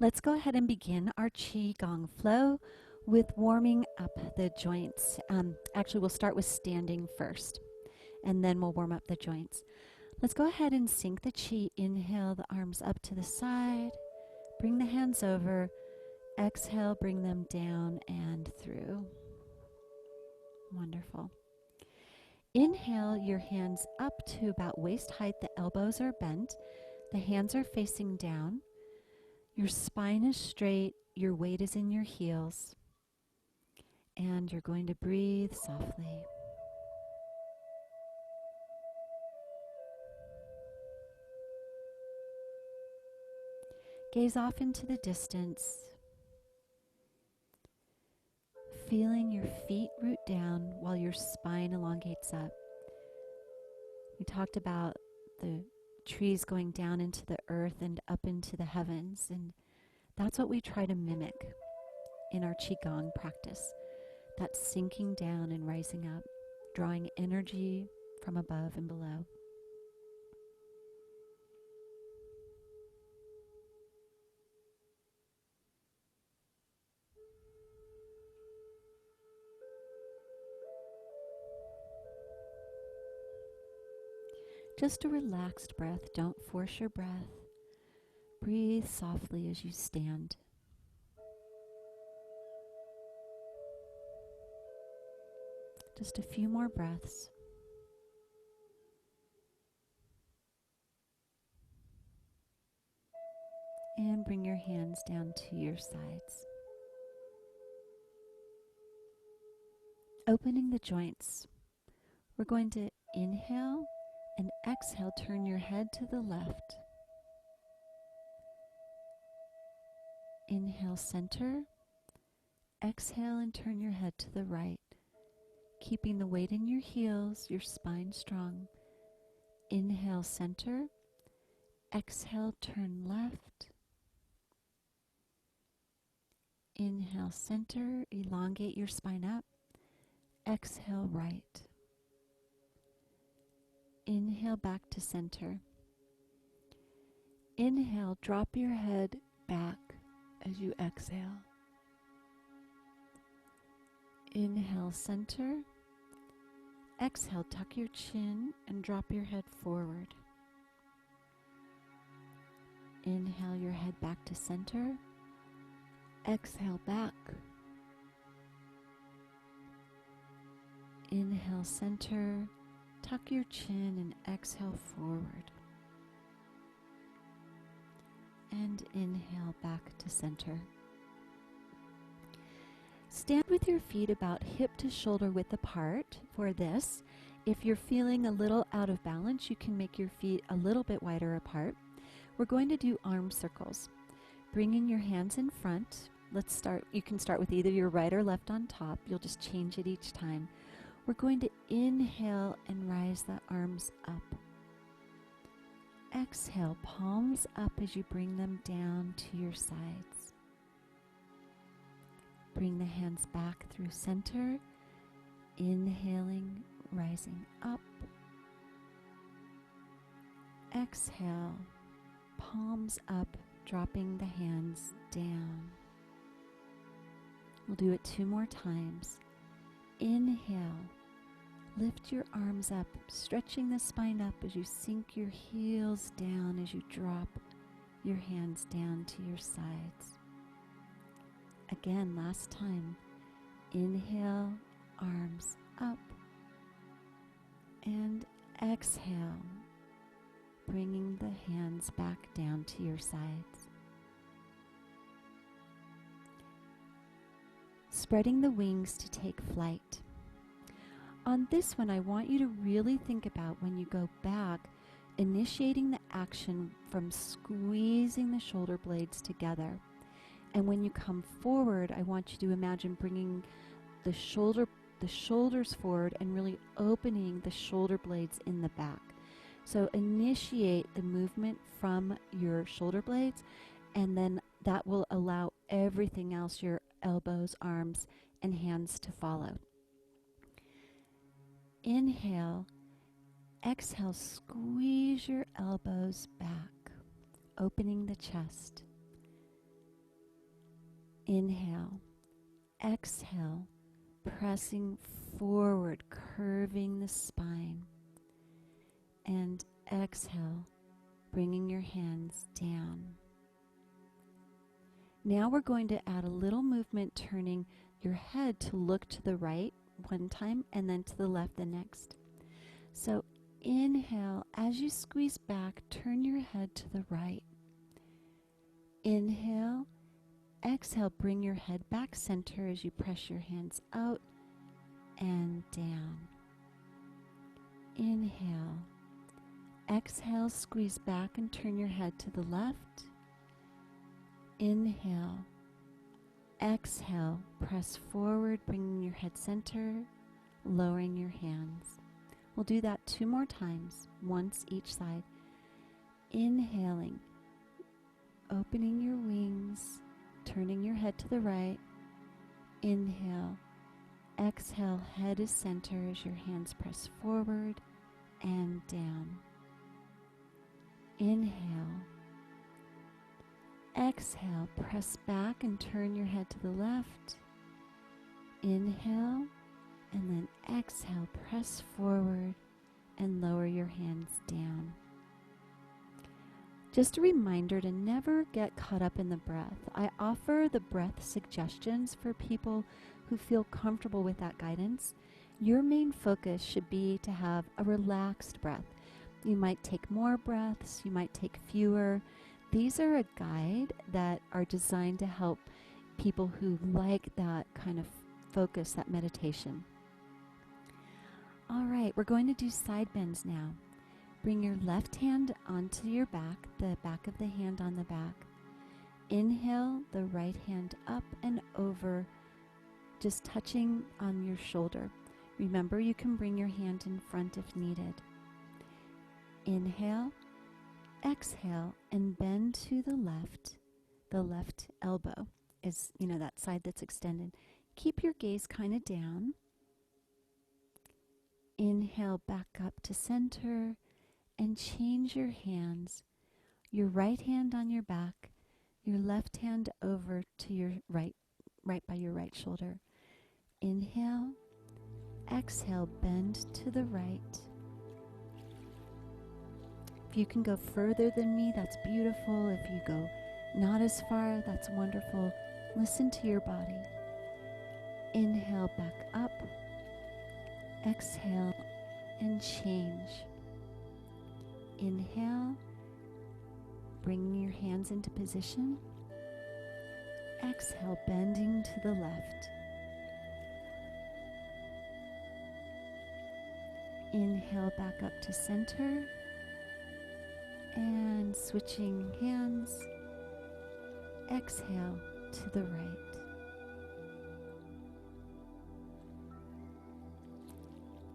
Let's go ahead and begin our Qigong flow with warming up the joints. Actually, we'll start with standing first, and then we'll warm up the joints. Let's go ahead and sync the Qi. Inhale the arms up to the side. Bring the hands over. Exhale, bring them down and through. Wonderful. Inhale your hands up to about waist height. The elbows are bent. The hands are facing down. Your spine is straight. Your weight is in your heels. And you're going to breathe softly. Gaze off into the distance, feeling your feet root down while your spine elongates up. We talked about the trees going down into the earth and up into the heavens, and that's what we try to mimic in our Qigong practice. That sinking down and rising up, drawing energy from above and below. Just a relaxed breath. Don't force your breath. Breathe softly as you stand. Just a few more breaths. And bring your hands down to your sides. Opening the joints. We're going to inhale and exhale. Turn your head to the left. Inhale, center. Exhale and turn your head to the right. Keeping the weight in your heels, your spine strong. Inhale, center. Exhale, turn left. Inhale, center. Elongate your spine up. Exhale, right. Inhale, back to center. Inhale, drop your head back as you exhale. Inhale, center. Exhale, tuck your chin and drop your head forward. Inhale your head back to center. Exhale, back. Inhale, center. Tuck your chin and exhale forward. And inhale back to center. Stand with your feet about hip to shoulder width apart for this. If you're feeling a little out of balance, you can make your feet a little bit wider apart. We're going to do arm circles. Bringing your hands in front. Let's start. You can start with either your right or left on top. You'll just change it each time. We're going to inhale and rise the arms up. Exhale, palms up as you bring them down to your sides. Bring the hands back through center. Inhaling, rising up. Exhale, palms up, dropping the hands down. We'll do it 2 more times. Inhale, lift your arms up, stretching the spine up as you sink your heels down as you drop your hands down to your sides. Again, last time. Inhale, arms up, and exhale, bringing the hands back down to your sides. Spreading the wings to take flight. On this one, I want you to really think about when you go back, initiating the action from squeezing the shoulder blades together. And when you come forward, I want you to imagine bringing the shoulders forward and really opening the shoulder blades in the back. So initiate the movement from your shoulder blades, and then that will allow everything else, your elbows, arms, and hands to follow. Inhale, exhale, squeeze your elbows back, opening the chest. Inhale. Exhale, pressing forward, curving the spine. And exhale, bringing your hands down. Now we're going to add a little movement, turning your head to look to the right one time and then to the left the next. So inhale, as you squeeze back, turn your head to the right. Inhale, exhale, bring your head back center as you press your hands out and down. Inhale, exhale, squeeze back and turn your head to the left. Inhale, exhale, press forward, bringing your head center, lowering your hands. We'll do that 2 more times, once each side. Inhaling, opening your wings, turning your head to the right. Inhale, exhale, head is center as your hands press forward and down. Inhale, exhale, press back and turn your head to the left. Inhale, and then exhale, press forward and lower your hands down. Just a reminder to never get caught up in the breath. I offer the breath suggestions for people who feel comfortable with that guidance. Your main focus should be to have a relaxed breath. You might take more breaths, you might take fewer. These are a guide that are designed to help people who like that kind of focus, that meditation. All right, we're going to do side bends now. Bring your left hand onto your back, the back of the hand on the back. Inhale, the right hand up and over, just touching on your shoulder. Remember, you can bring your hand in front if needed. Inhale, exhale, and bend to the left. The left elbow is, that side that's extended. Keep your gaze kind of down. Inhale, back up to center. And change your hands, your right hand on your back, your left hand over to your right by your right shoulder. Inhale, exhale, bend to the right. If you can go further than me, that's beautiful. If you go not as far, that's wonderful. Listen to your body. Inhale, back up. Exhale, and change. Inhale, bringing your hands into position. Exhale, bending to the left. Inhale, back up to center. And switching hands. Exhale to the right.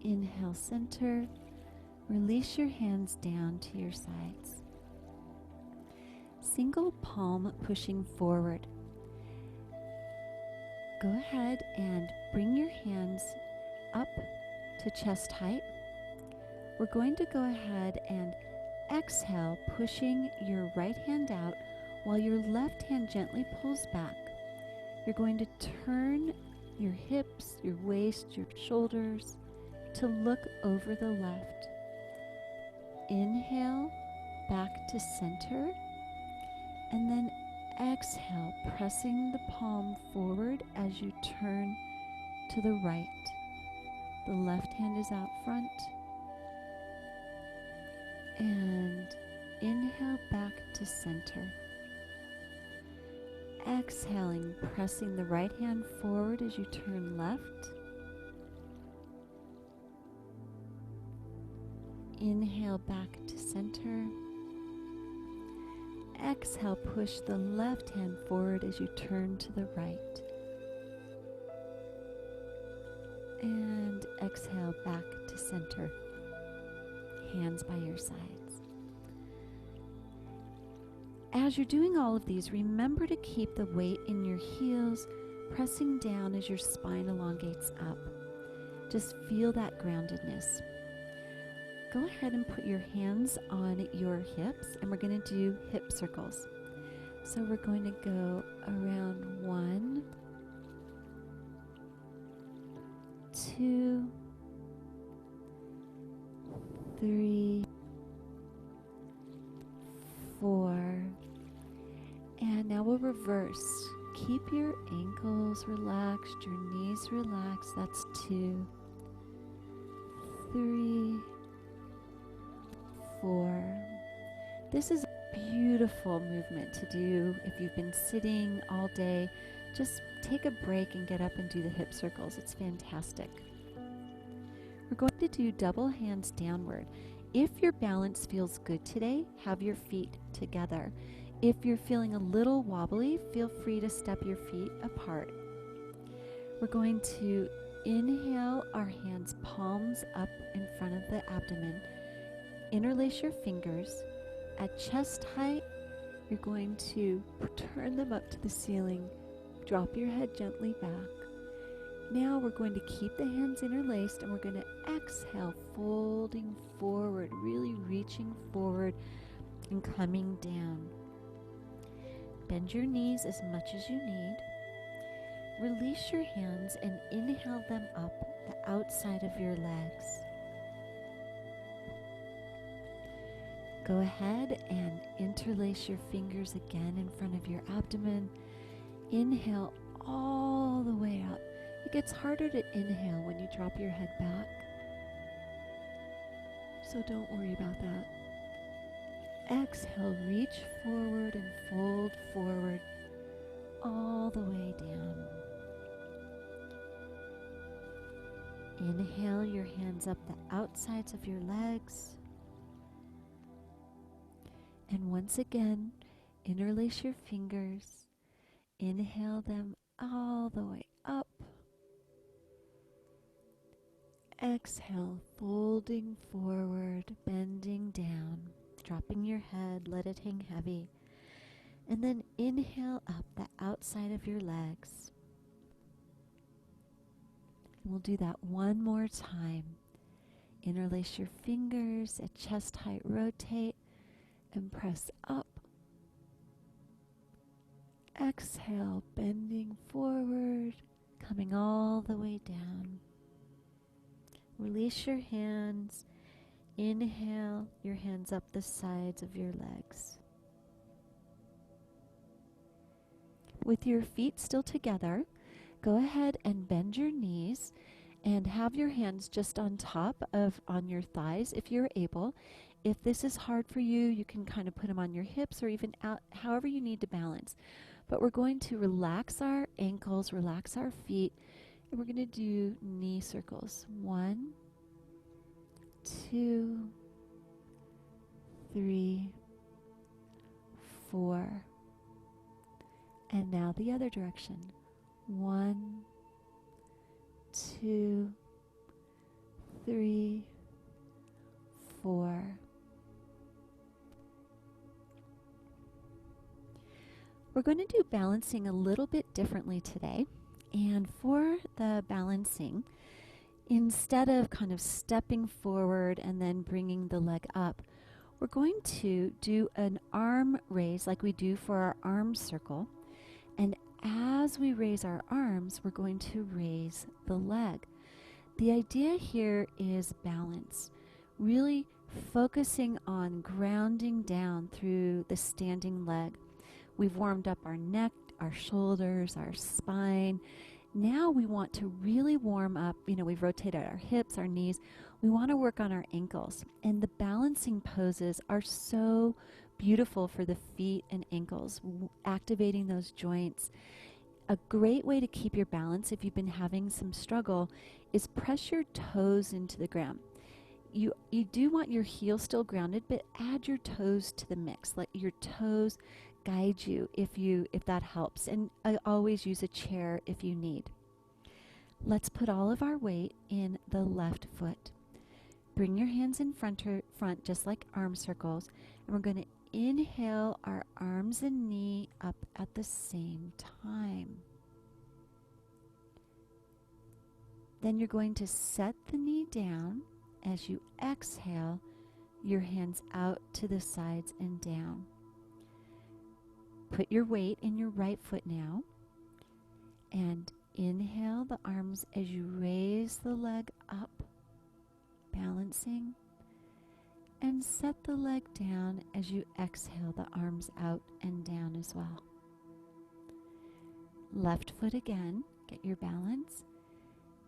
Inhale, center. Release your hands down to your sides. Single palm pushing forward. Go ahead and bring your hands up to chest height. We're going to go ahead and exhale, pushing your right hand out while your left hand gently pulls back. You're going to turn your hips, your waist, your shoulders to look over the left. Inhale, back to center, and then exhale, pressing the palm forward as you turn to the right. The left hand is out front. And inhale, back to center. Exhaling, pressing the right hand forward as you turn left. Inhale, back to center. Exhale, push the left hand forward as you turn to the right. And exhale, back to center. Hands by your sides. As you're doing all of these, remember to keep the weight in your heels, pressing down as your spine elongates up. Just feel that groundedness. Go ahead and put your hands on your hips, and we're going to do hip circles. So we're going to go around 1, 2, 3, 4, and now we'll reverse. Keep your ankles relaxed, your knees relaxed. That's 2, 3, 4. This is a beautiful movement to do if you've been sitting all day. Just take a break and get up and do the hip circles. It's fantastic. We're going to do double hands downward. If your balance feels good today, have your feet together. If you're feeling a little wobbly, feel free to step your feet apart. We're going to inhale our hands palms up in front of the abdomen. Interlace your fingers. At chest height, you're going to turn them up to the ceiling. Drop your head gently back. Now we're going to keep the hands interlaced and we're going to exhale, folding forward, really reaching forward and coming down. Bend your knees as much as you need. Release your hands and inhale them up the outside of your legs. Go ahead and interlace your fingers again in front of your abdomen. Inhale all the way up. It gets harder to inhale when you drop your head back, so don't worry about that. Exhale, reach forward and fold forward all the way down. Inhale your hands up the outsides of your legs. And once again, interlace your fingers. Inhale them all the way up. Exhale, folding forward, bending down, dropping your head, let it hang heavy. And then inhale up the outside of your legs. We'll do that one more time. Interlace your fingers at chest height, rotate, and press up. Exhale, bending forward, coming all the way down. Release your hands. Inhale your hands up the sides of your legs. With your feet still together, go ahead and bend your knees and have your hands just on top on your thighs if you're able. If this is hard for you, you can kind of put them on your hips or even out, however you need to balance. But we're going to relax our ankles, relax our feet, and we're going to do knee circles. 1, 2, 3, 4. And now the other direction. 1, 2, 3, 4. We're going to do balancing a little bit differently today. And for the balancing, instead of kind of stepping forward and then bringing the leg up, we're going to do an arm raise like we do for our arm circle. And as we raise our arms, we're going to raise the leg. The idea here is balance, really focusing on grounding down through the standing leg. We've warmed up our neck, our shoulders, our spine. Now we want to really warm up, we've rotated our hips, our knees. We want to work on our ankles. And the balancing poses are so beautiful for the feet and ankles, activating those joints. A great way to keep your balance if you've been having some struggle is press your toes into the ground. You do want your heels still grounded, but add your toes to the mix. Let your toes guide you if that helps. And I always use a chair if you need. Let's put all of our weight in the left foot. Bring your hands in front just like arm circles. And we're going to inhale our arms and knee up at the same time. Then you're going to set the knee down. As you exhale, your hands out to the sides and down. Put your weight in your right foot now. And inhale the arms as you raise the leg up, balancing. And set the leg down as you exhale the arms out and down as well. Left foot again, get your balance.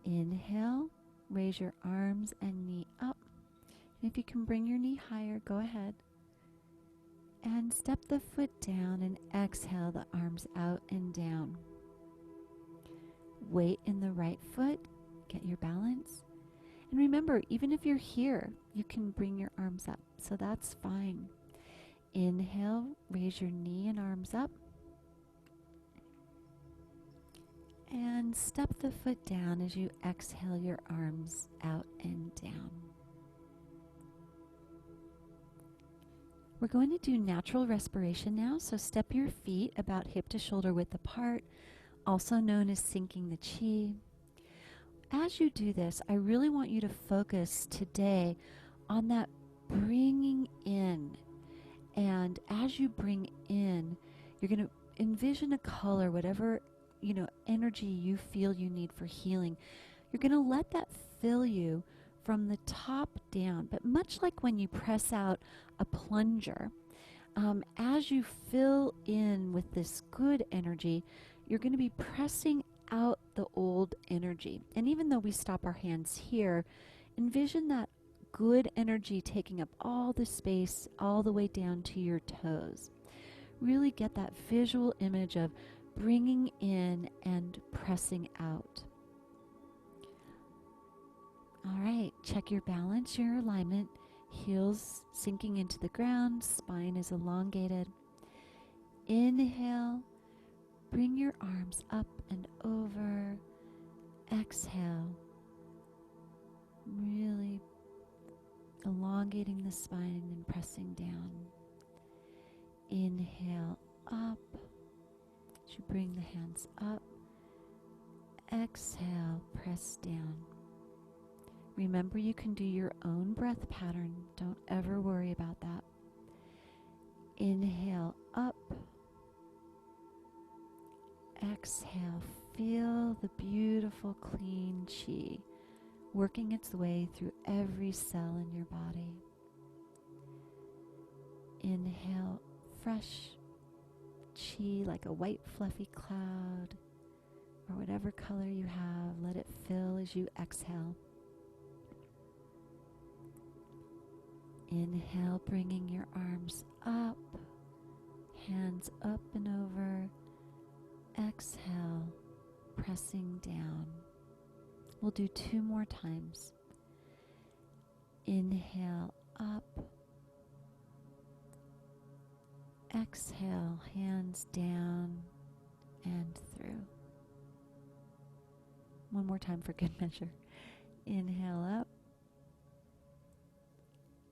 Inhale, raise your arms and knee up. And if you can bring your knee higher, go ahead. And step the foot down and exhale the arms out and down. Weight in the right foot, get your balance. And remember, even if you're here, you can bring your arms up, so that's fine. Inhale, raise your knee and arms up. And step the foot down as you exhale your arms out and down. We're going to do natural respiration now, so step your feet about hip to shoulder width apart, also known as sinking the chi. As you do this, I really want you to focus today on that bringing in. And as you bring in, you're going to envision a color, whatever, energy you feel you need for healing. You're going to let that fill you from the top down, but much like when you press out a plunger, as you fill in with this good energy, you're going to be pressing out the old energy. And even though we stop our hands here, envision that good energy taking up all the space all the way down to your toes. Really get that visual image of bringing in and pressing out. All right, check your balance, your alignment. Heels sinking into the ground, spine is elongated. Inhale, bring your arms up and over. Exhale, really elongating the spine and pressing down. Inhale up as you bring the hands up. Exhale, press down. Remember, you can do your own breath pattern. Don't ever worry about that. Inhale up. Exhale, feel the beautiful clean chi working its way through every cell in your body. Inhale, fresh chi like a white fluffy cloud, or whatever color you have. Let it fill as you exhale. Inhale, bringing your arms up, hands up and over. Exhale, pressing down. We'll do 2 more times. Inhale, up. Exhale, hands down and through. One more time for good measure. Inhale up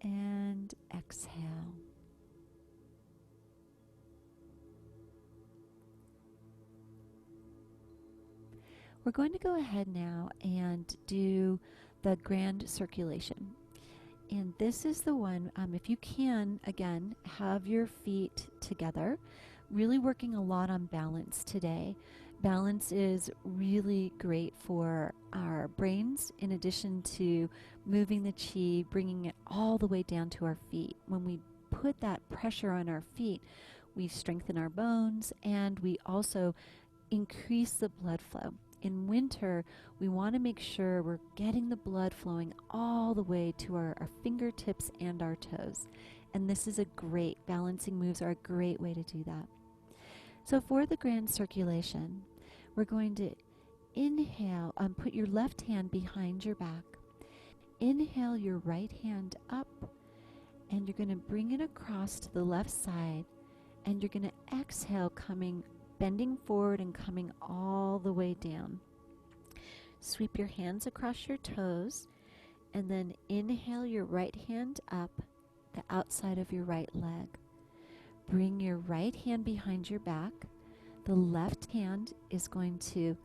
and exhale. We're going to go ahead now and do the grand circulation. And this is the one, if you can, again, have your feet together, really working a lot on balance today. Balance is really great for our brains, in addition to moving the chi, bringing it all the way down to our feet. When we put that pressure on our feet, we strengthen our bones, and we also increase the blood flow. In winter, we want to make sure we're getting the blood flowing all the way to our fingertips and our toes. And this is balancing moves are a great way to do that. So for the grand circulation, we're going to inhale, put your left hand behind your back. Inhale your right hand up, and you're going to bring it across to the left side, and you're going to exhale, bending forward and coming all the way down. Sweep your hands across your toes, and then inhale your right hand up the outside of your right leg. Bring your right hand behind your back. The left hand is going to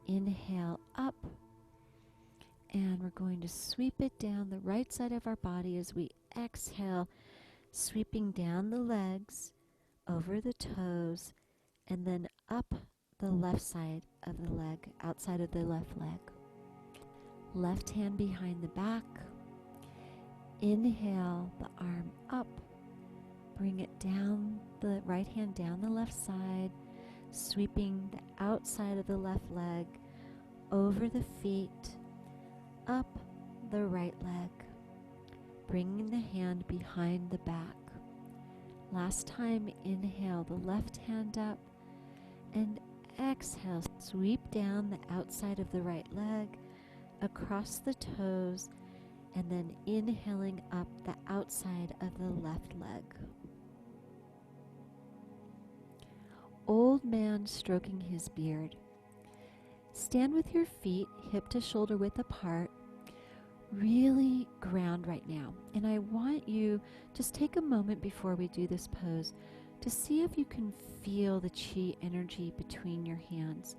inhale up, and we're going to sweep it down the right side of our body as we exhale, sweeping down the legs, over the toes, and then up the left side of the leg, outside of the left leg. Left hand behind the back. Inhale the arm up. Bring it down, the right hand down the left side, sweeping the outside of the left leg, over the feet, up the right leg. Bringing the hand behind the back. Last time, inhale the left hand up, and exhale, sweep down the outside of the right leg, across the toes, and then inhaling up the outside of the left leg. Old man stroking his beard. Stand with your feet hip to shoulder width apart. Really ground right now. And I want you just take a moment before we do this pose to see if you can feel the chi energy between your hands.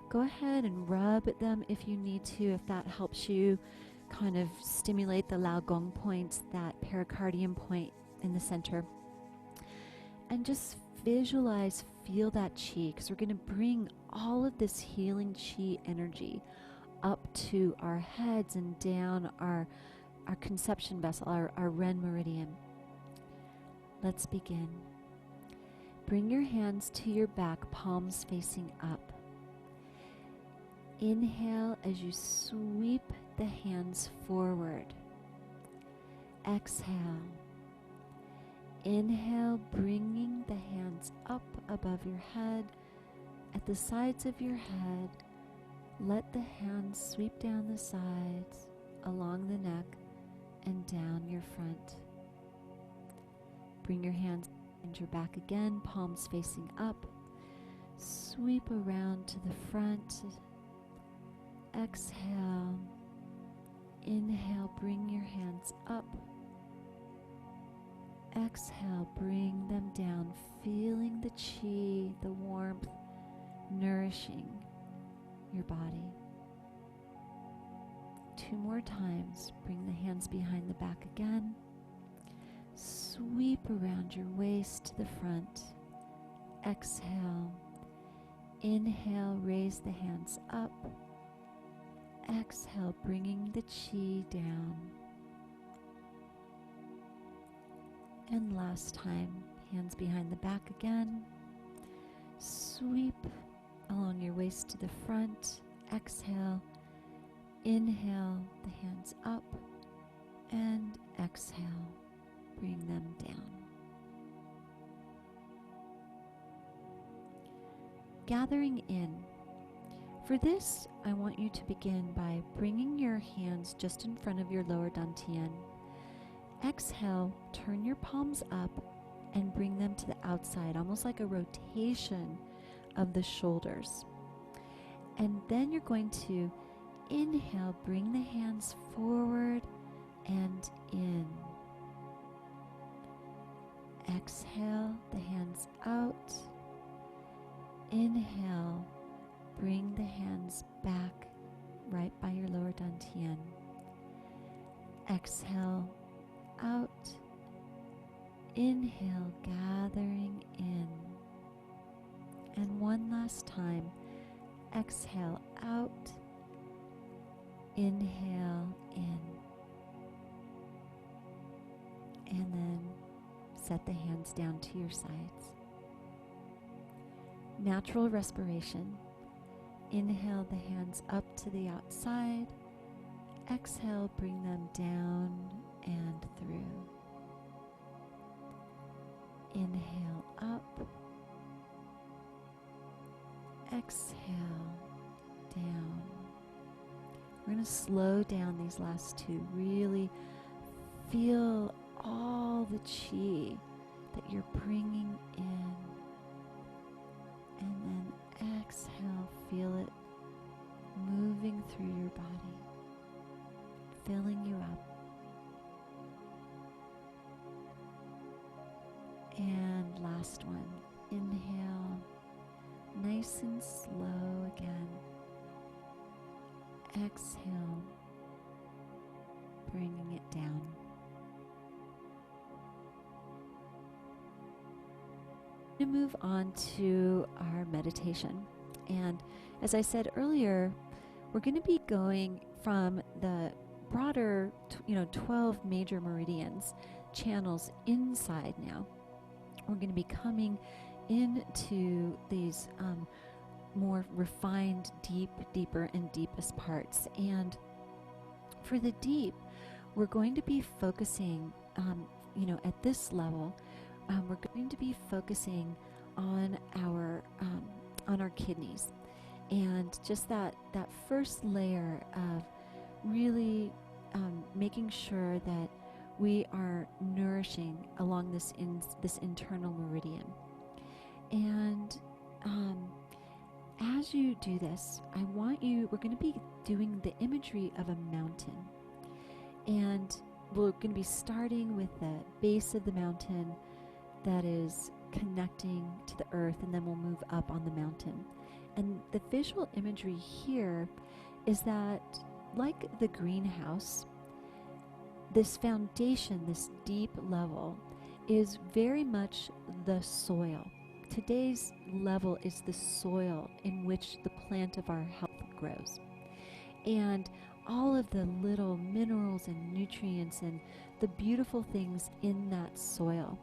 Go ahead and rub at them if you need to, if that helps you kind of stimulate the Lao Gong points, that pericardium point in the center. And just visualize, feel that chi, because we're going to bring all of this healing chi energy up to our heads and down our conception vessel, our Ren meridian. Let's begin. Bring your hands to your back, palms facing up. Inhale as you sweep the hands forward. Exhale. Inhale, bringing the hands up above your head, at the sides of your head. Let the hands sweep down the sides, along the neck, and down your front. Bring your hands behind your back again, palms facing up. Sweep around to the front. Exhale. Inhale, bring your hands up. Exhale, bring them down, feeling the chi, the warmth, nourishing your body. 2 more times. Bring the hands behind the back again. Sweep around your waist to the front. Exhale. Inhale, raise the hands up. Exhale, bringing the chi down. And last time, hands behind the back again. Sweep along your waist to the front. Exhale. Inhale, the hands up. And exhale, bring them down. Gathering in. For this, I want you to begin by bringing your hands just in front of your lower dantian. Exhale, turn your palms up and bring them to the outside, almost like a rotation of the shoulders. And then you're going to inhale, bring the hands forward and in. Exhale, the hands out. Inhale, bring the hands back right by your lower dantian. Exhale, out. Inhale, gathering in. And one last time. Exhale, out. Inhale, in. And then set the hands down to your sides. Natural respiration. Inhale the hands up to the outside. Exhale, bring them down and through. Inhale up. Exhale down. We're going to slow down these last 2. Really feel all the chi that you're bringing in. And then exhale, feel it moving through your body, filling you up. And last one. Inhale, nice and slow again. Exhale, bringing it down. To move on to our meditation. And as I said earlier, we're going to be going from the broader, 12 major meridians, channels inside now. We're going to be coming into these more refined, deeper and deepest parts. And for the deep, we're going to be focusing, at this level, we're going to be focusing on our kidneys, and just that first layer of really making sure that we are nourishing along this internal meridian. And as you do this, we're going to be doing the imagery of a mountain. And we're going to be starting with the base of the mountain that is connecting to the earth, and then we'll move up on the mountain. And the visual imagery here is that, like the greenhouse, this foundation, this deep level, is very much the soil. Today's level is the soil in which the plant of our health grows. And all of the little minerals and nutrients and the beautiful things in that soil.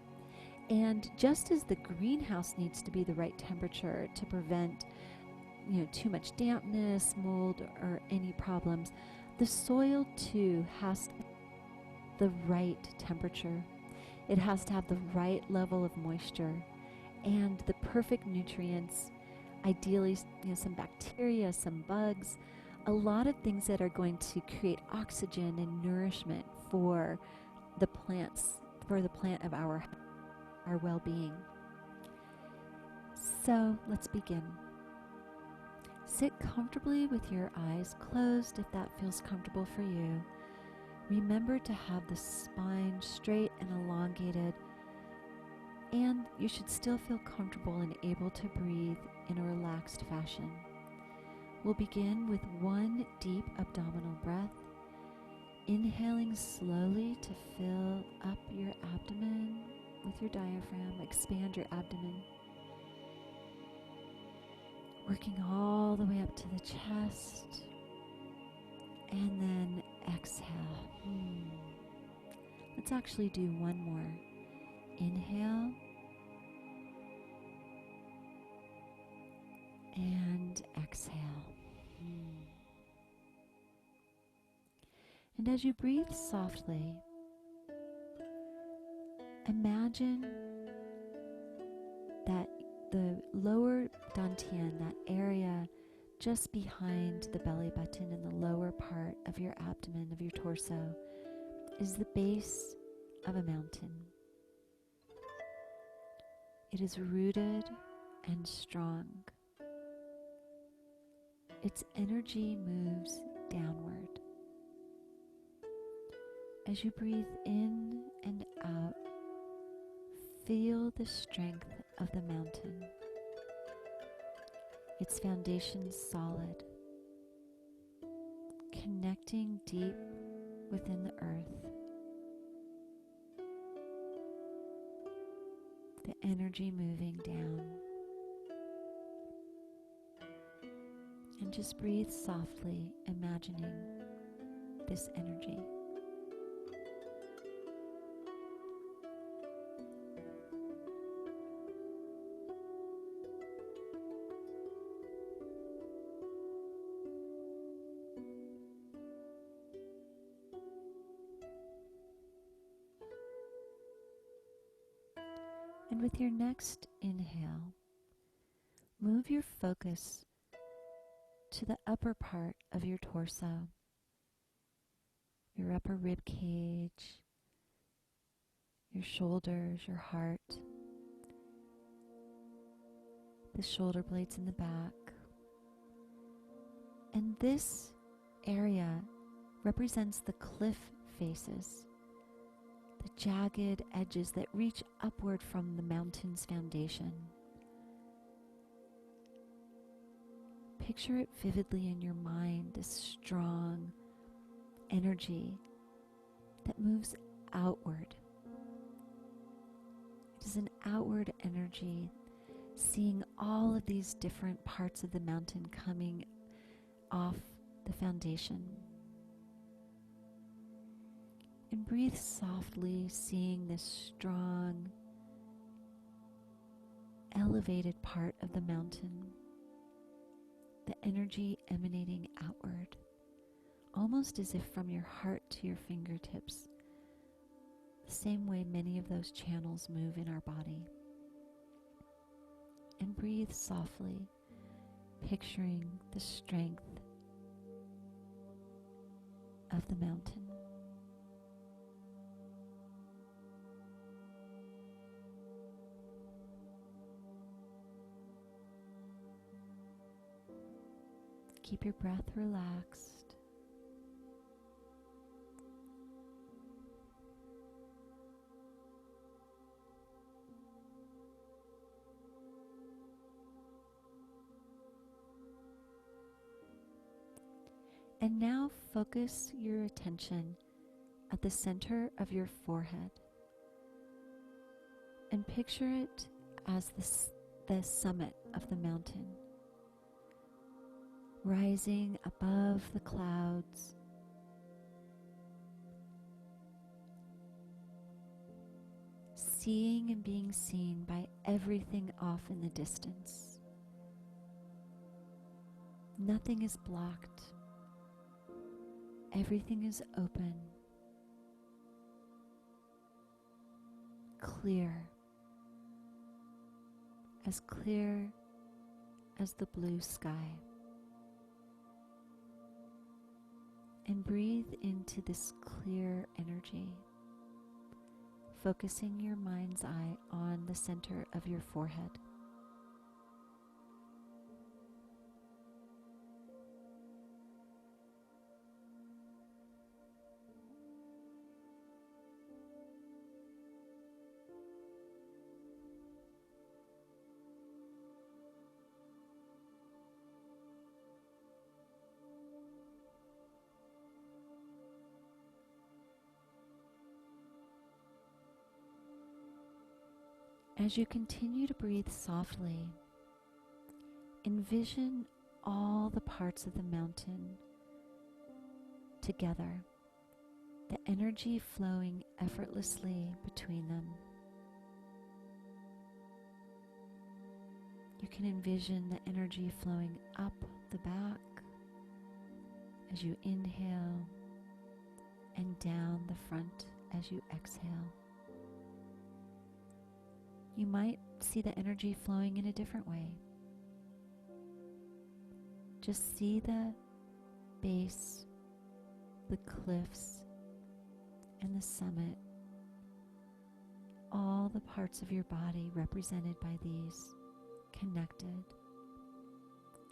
And just as the greenhouse needs to be the right temperature to prevent, too much dampness, mold, or any problems, the soil too has to have the right temperature. It has to have the right level of moisture and the perfect nutrients, ideally, some bacteria, some bugs, a lot of things that are going to create oxygen and nourishment for the plants, for the plant of our well-being. So let's begin. Sit comfortably with your eyes closed if that feels comfortable for you. Remember to have the spine straight and elongated, and you should still feel comfortable and able to breathe in a relaxed fashion. We'll begin with one deep abdominal breath, inhaling slowly to fill up your abdomen with your diaphragm. Expand your abdomen. Working all the way up to the chest. And then exhale. Let's actually do one more. Inhale. And exhale. And as you breathe softly, imagine that the lower dantian, that area just behind the belly button in the lower part of your abdomen, of your torso, is the base of a mountain. It is rooted and strong. Its energy moves downward. As you breathe in and out, feel the strength of the mountain. Its foundation solid, connecting deep within the earth. The energy moving down. And just breathe softly, imagining this energy. And with your next inhale, move your focus to the upper part of your torso, your upper rib cage, your shoulders, your heart, the shoulder blades in the back. And this area represents the cliff faces, the jagged edges that reach upward from the mountain's foundation. Picture it vividly in your mind, this strong energy that moves outward. It is an outward energy seeing all of these different parts of the mountain coming off the foundation. And breathe softly, seeing this strong, elevated part of the mountain, the energy emanating outward, almost as if from your heart to your fingertips, the same way many of those channels move in our body. And breathe softly, picturing the strength of the mountain. Keep your breath relaxed. And now focus your attention at the center of your forehead and picture it as the summit of the mountain, rising above the clouds, seeing and being seen by everything off in the distance. Nothing is blocked. Everything is open, clear as the blue sky. And breathe into this clear energy, focusing your mind's eye on the center of your forehead. As you continue to breathe softly, envision all the parts of the mountain together, the energy flowing effortlessly between them. You can envision the energy flowing up the back as you inhale and down the front as you exhale. You might see the energy flowing in a different way. Just see the base, the cliffs, and the summit, all the parts of your body represented by these connected,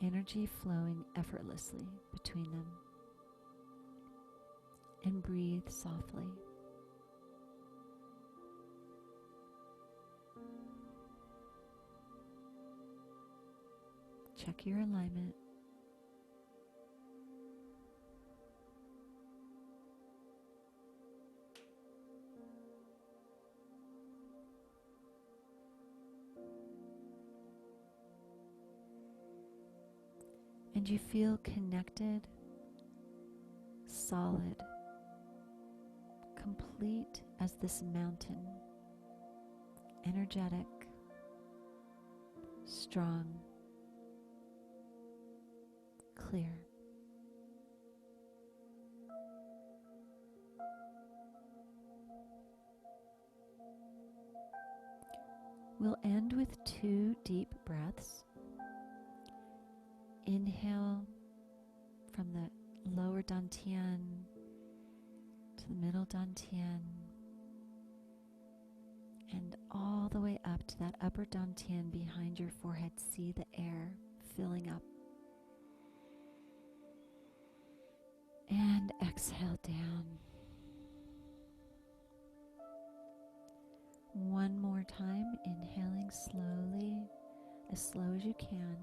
energy flowing effortlessly between them. And breathe softly. Check your alignment. And you feel connected, solid, complete as this mountain, energetic, strong, clear. We'll end with 2 deep breaths. Inhale from the lower dantian to the middle dantian and all the way up to that upper dantian behind your forehead. See the air filling up. And exhale down. One more time, inhaling slowly, as slow as you can.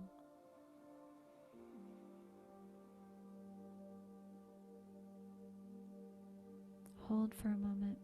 Hold for a moment.